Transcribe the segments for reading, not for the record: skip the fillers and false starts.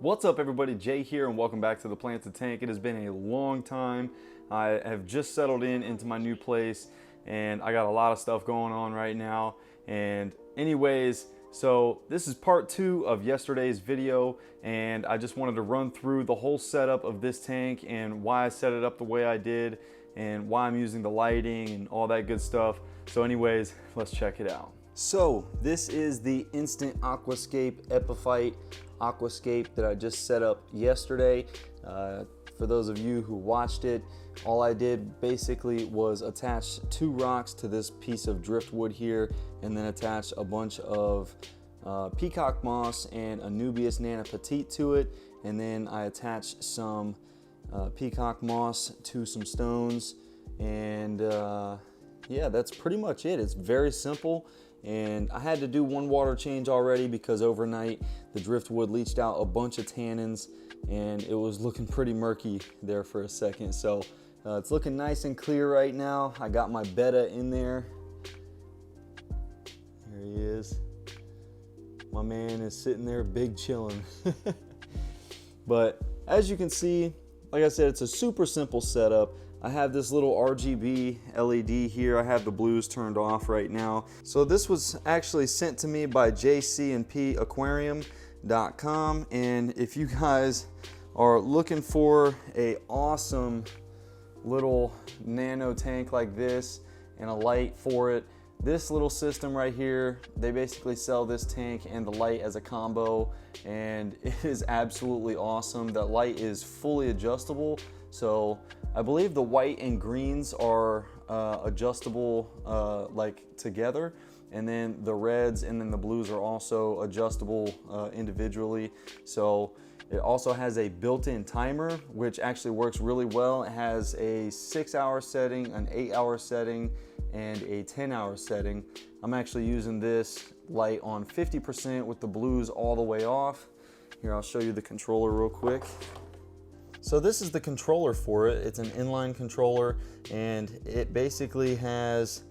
What's up everybody, Jay here and welcome back to the Planted Tank. It has been a long time. I have just settled into my new place and I got a lot of stuff going on right now. And anyways, so this is part 2 of yesterday's video and I just wanted to run through the whole setup of this tank and why I set it up the way I did and why I'm using the lighting and all that good stuff. So anyways, let's check it out. So this is the Instant Aquascape Epiphyte Aquascape that I just set up yesterday. For those of you who watched it, all I did basically was attach 2 rocks to this piece of driftwood here and then attach a bunch of peacock moss and Anubias Nana Petite to it, and then I attached some peacock moss to some stones, and yeah, that's pretty much it. It's very simple. And I had to do 1 water change already because overnight the driftwood leached out a bunch of tannins and it was looking pretty murky there for a second. So it's looking nice and clear right now. I got my betta in there. There he is. My man is sitting there big chilling. But as you can see, like I said, it's a super simple setup. I have this little RGB LED here. I have the blues turned off right now. So this was actually sent to me by jcnpaquarium.com, and if you guys are looking for a awesome little nano tank like this and a light for it, this little system right here, they basically sell this tank and the light as a combo, and it is absolutely awesome. That light is fully adjustable, so I believe the white and greens are adjustable like together, and then the reds and then the blues are also adjustable individually. So it also has a built-in timer, which actually works really well. It has a 6-hour setting, an 8-hour setting, and a 10-hour setting. I'm actually using this light on 50% with the blues all the way off. Here, I'll show you the controller real quick. So this is the controller for it. It's an inline controller, and it basically has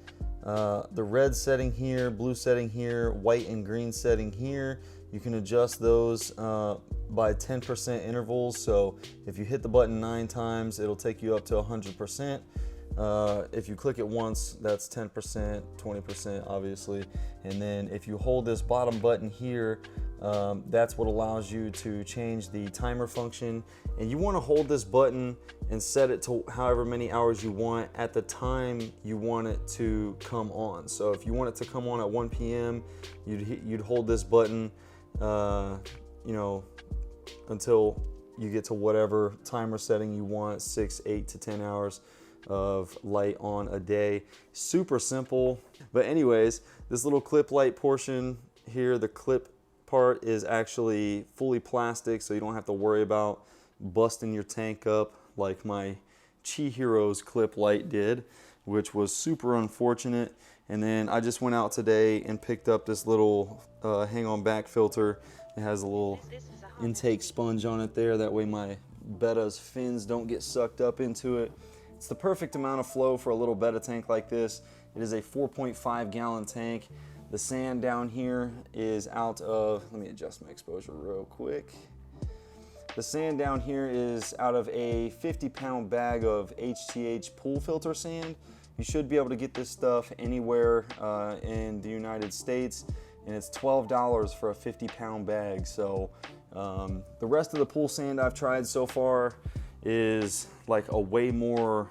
the red setting here, blue setting here, white and green setting here. You can adjust those by 10% intervals. So if you hit the button 9 times, it'll take you up to 100%. If you click it once, that's 10%, 20% obviously. And then if you hold this bottom button here, that's what allows you to change the timer function. And you want to hold this button and set it to however many hours you want at the time you want it to come on. So if you want it to come on at 1 p.m., you'd hold this button, you know, until you get to whatever timer setting you want, 6, 8 to 10 hours of light on a day. Super simple. But anyways, this little clip light portion here, the clip part is actually fully plastic, so you don't have to worry about busting your tank up like my Chi Heroes clip light did, which was super unfortunate. And then I just went out today and picked up this little hang on back filter. It has a little intake sponge on it there, that way my betta's fins don't get sucked up into it. It's the perfect amount of flow for a little betta tank like this. It is a 4.5 gallon tank. The sand down here is out of, let me adjust my exposure real quick. The sand down here is out of a 50-pound bag of HTH pool filter sand. You should be able to get this stuff anywhere in the United States, and it's $12 for a 50-pound bag. So the rest of the pool sand I've tried so far is like a way more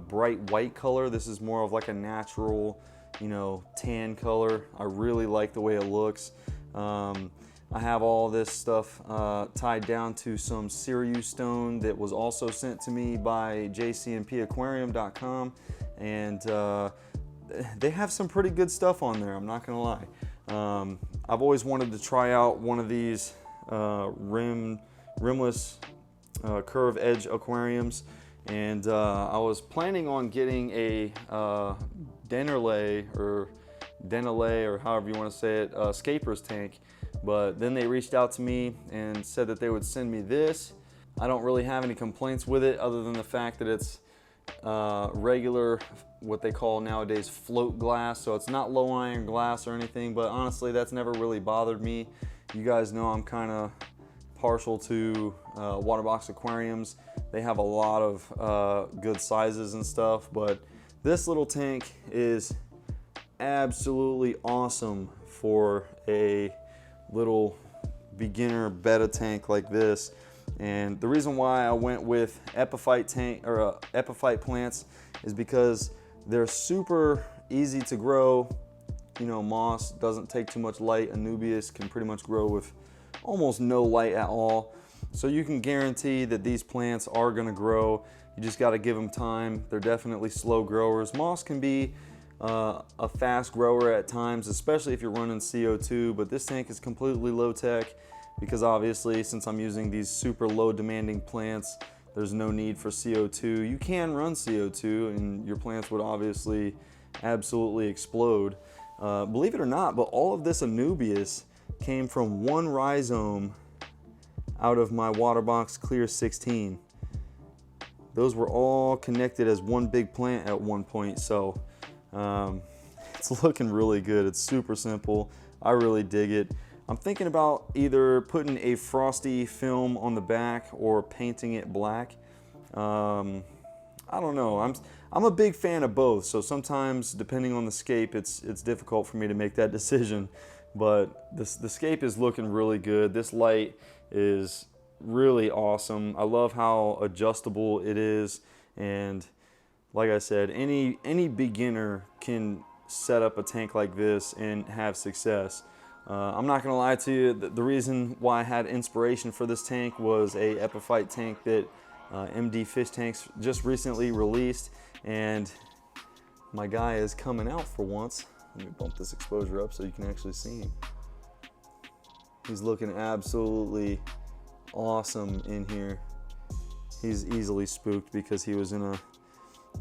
bright white color. This is more of like a natural, you know, tan color. I really like the way it looks. I have all this stuff tied down to some Sirius stone that was also sent to me by jcnpaquarium.com, and they have some pretty good stuff on there, I'm not gonna lie. I've always wanted to try out one of these rimless curve edge aquariums, and I was planning on getting a Dennerle or however you want to say it, Scapers tank, but then they reached out to me and said that they would send me this. I don't really have any complaints with it other than the fact that it's regular, what they call nowadays float glass, so it's not low iron glass or anything, but honestly that's never really bothered me. You guys know I'm kind of partial to water box aquariums. They have a lot of good sizes and stuff, but this little tank is absolutely awesome for a little beginner betta tank like this. And the reason why I went with epiphyte epiphyte plants is because they're super easy to grow. You know, moss doesn't take too much light. Anubias can pretty much grow with almost no light at all. So you can guarantee that these plants are gonna grow. You just gotta give them time. They're definitely slow growers. Moss can be a fast grower at times, especially if you're running CO2, but this tank is completely low tech because obviously since I'm using these super low demanding plants, there's no need for CO2. You can run CO2 and your plants would obviously absolutely explode. Believe it or not, but all of this Anubias came from one rhizome out of my water box Clear 16. Those were all connected as one big plant at one point, so it's looking really good. It's super simple. I really dig it. I'm thinking about either putting a frosty film on the back or painting it black. I don't know. I'm a big fan of both, so sometimes depending on the scape, it's difficult for me to make that decision. But the scape is looking really good. This light is really awesome. I love how adjustable it is, and like I said, any beginner can set up a tank like this and have success. I'm not gonna lie to you, the reason why I had inspiration for this tank was a epiphyte tank that MD Fish Tanks just recently released, and my guy is coming out for once. Let me bump this exposure up so you can actually see him. He's looking absolutely awesome in here. He's easily spooked because he was in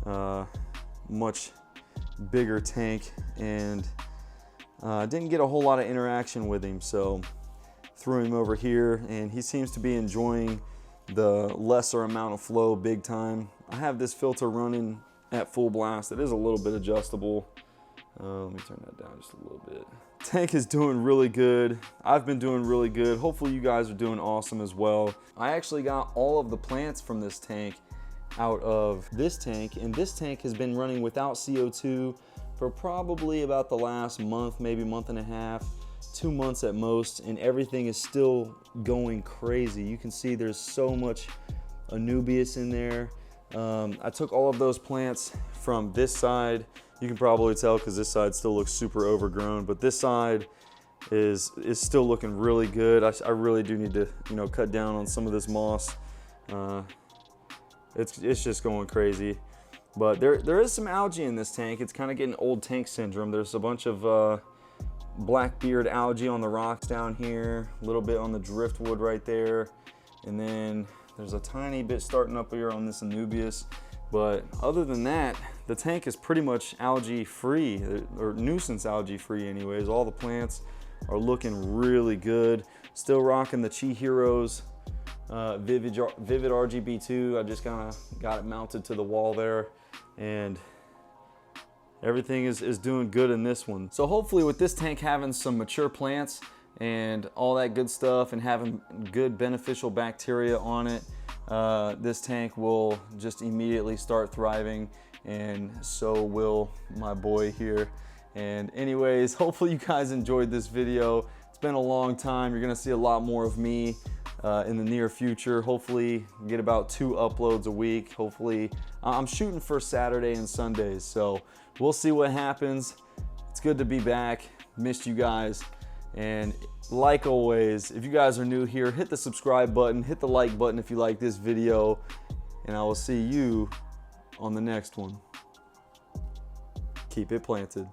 a much bigger tank and didn't get a whole lot of interaction with him, so threw him over here, and he seems to be enjoying the lesser amount of flow big time. I have this filter running at full blast. It is a little bit adjustable. Let me turn that down just a little bit. Tank is doing really good. I've been doing really good. Hopefully you guys are doing awesome as well. I actually got all of the plants from this tank out of this tank, and this tank has been running without CO2 for probably about the last month, maybe month and a half, 2 months at most, and everything is still going crazy. You can see there's so much Anubias in there. I took all of those plants from this side. You can probably tell because this side still looks super overgrown, but this side is still looking really good. I really do need to, you know, cut down on some of this moss. It's just going crazy. But there is some algae in this tank. It's kind of getting old tank syndrome. There's a bunch of blackbeard algae on the rocks down here, a little bit on the driftwood right there, and then there's a tiny bit starting up here on this Anubias. But other than that, the tank is pretty much algae free, or nuisance algae free anyways. All the plants are looking really good. Still rocking the Chi Heroes Vivid RGB2. I just kind of got it mounted to the wall there, and everything is doing good in this one. So hopefully with this tank having some mature plants and all that good stuff and having good beneficial bacteria on it, this tank will just immediately start thriving, and so will my boy here. And anyways, hopefully you guys enjoyed this video. It's been a long time. You're gonna see a lot more of me in the near future. Hopefully get about 2 uploads a week. Hopefully I'm shooting for Saturday and Sundays, so we'll see what happens. It's good to be back. Missed you guys. And like always, if you guys are new here, hit the subscribe button, hit the like button if you like this video, and I will see you on the next one. Keep it planted.